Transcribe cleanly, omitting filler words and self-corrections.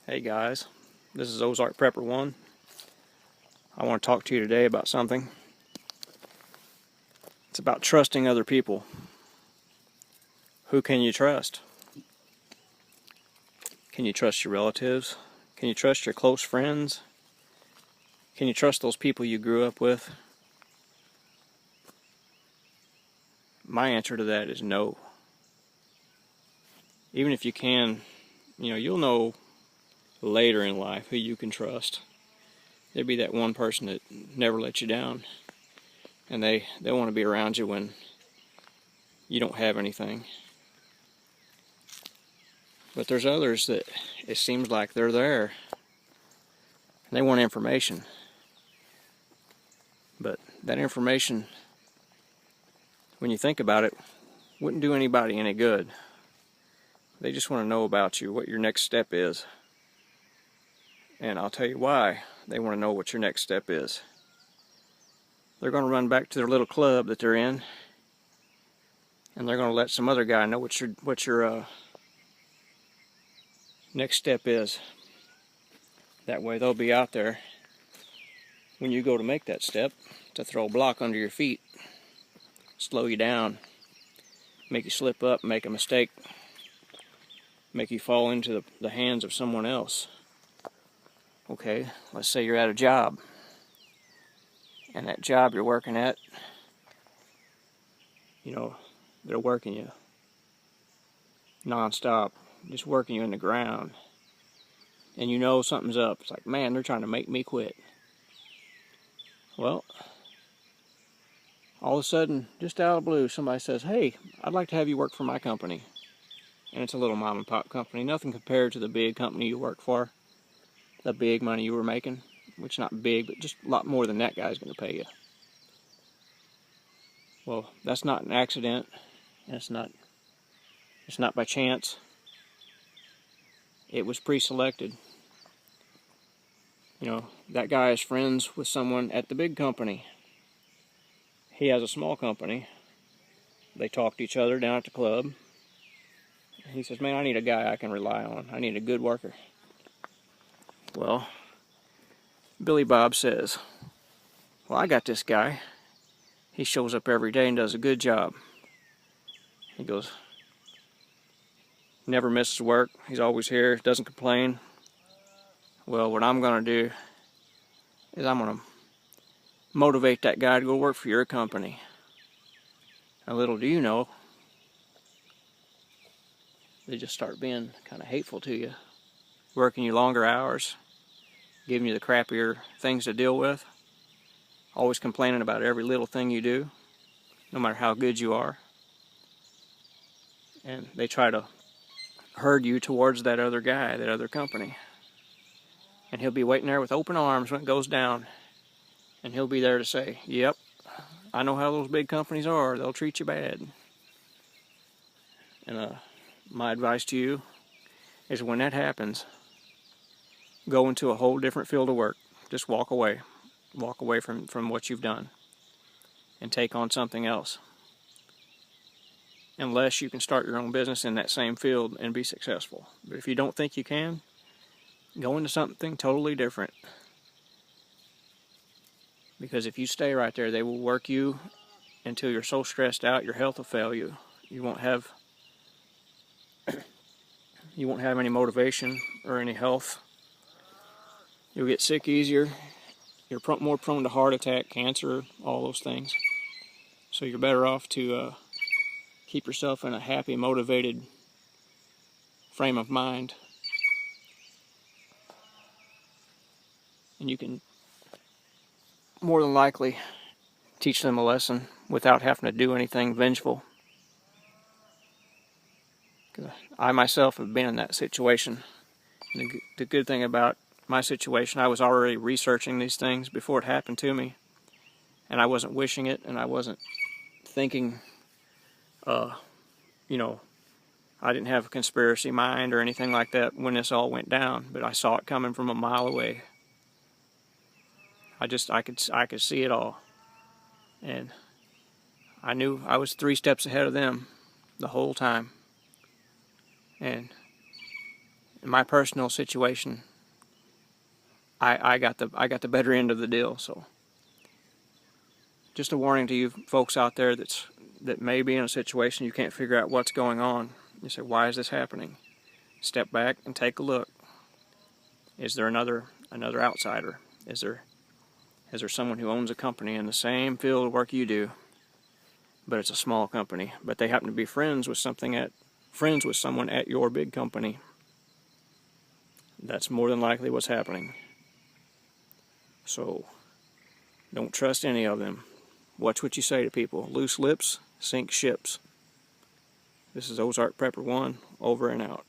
Hey guys, this is Ozark Prepper 1. I want to talk to you today about something. It's about trusting other people. Who can you trust? Can you trust your relatives? Can you trust your close friends? Can you trust those people you grew up with? My answer to that is no. Even if you can, you'll know later in life who you can trust. There'll be that one person that never lets you down, and they want to be around you when you don't have anything. But there's others that it seems like they're there and they want information. But that information, when you think about it, wouldn't do anybody any good. They just want to know about you, what your next step is. And I'll tell you why they want to know what your next step is. They're going to run back to their little club that they're in, and they're going to let some other guy know what your next step is. That way they'll be out there when you go to make that step to throw a block under your feet, slow you down, make you slip up, make a mistake, make you fall into the hands of someone else. Okay, let's say you're at a job, and that job you're working at, they're working you non-stop, just working you in the ground, and you know something's up. It's like, man, they're trying to make me quit. Well, all of a sudden, just out of the blue, somebody says, hey, I'd like to have you work for my company. And it's a little mom and pop company, nothing compared to the big company you work for, the big money you were making, which not big, but just a lot more than that guy's going to pay you. Well, that's not an accident, and it's not by chance. It was pre-selected. That guy is friends with someone at the big company. He has a small company. They talk to each other down at the club. He says, man, I need a guy I can rely on. I need a good worker. Well, Billy Bob says, well, I got this guy. He shows up every day and does a good job. He goes, never misses work. He's always here, doesn't complain. Well, what I'm going to do is I'm going to motivate that guy to go work for your company. And little do you know, they just start being kind of hateful to you, working you longer hours, giving you the crappier things to deal with, always complaining about every little thing you do, no matter how good you are. And they try to herd you towards that other guy, that other company. And he'll be waiting there with open arms when it goes down. And he'll be there to say, yep, I know how those big companies are. They'll treat you bad. And my advice to you is when that happens, go into a whole different field of work. Just walk away. Walk away from what you've done and take on something else. Unless you can start your own business in that same field and be successful. But if you don't think you can, go into something totally different. Because if you stay right there, they will work you until you're so stressed out, your health will fail you. You won't have any motivation or any health. You'll get sick easier. You're more prone to heart attack, cancer, all those things. So you're better off to keep yourself in a happy, motivated frame of mind. And you can more than likely teach them a lesson without having to do anything vengeful. I myself have been in that situation. And the good thing about my situation, I was already researching these things before it happened to me. And I wasn't wishing it, and I wasn't thinking, I didn't have a conspiracy mind or anything like that when this all went down, but I saw it coming from a mile away. I could see it all. And I knew I was 3 steps ahead of them the whole time. And In my personal situation, I got the better end of the deal. So just a warning to you folks out there that may be in a situation you can't figure out what's going on. You say, why is this happening? Step back and take a look. Is there another outsider? Is there someone who owns a company in the same field of work you do, but it's a small company, but they happen to be friends with someone at your big company? That's more than likely what's happening. So don't trust any of them. Watch what you say to people. Loose lips sink ships. This is Ozark Prepper 1, over and out.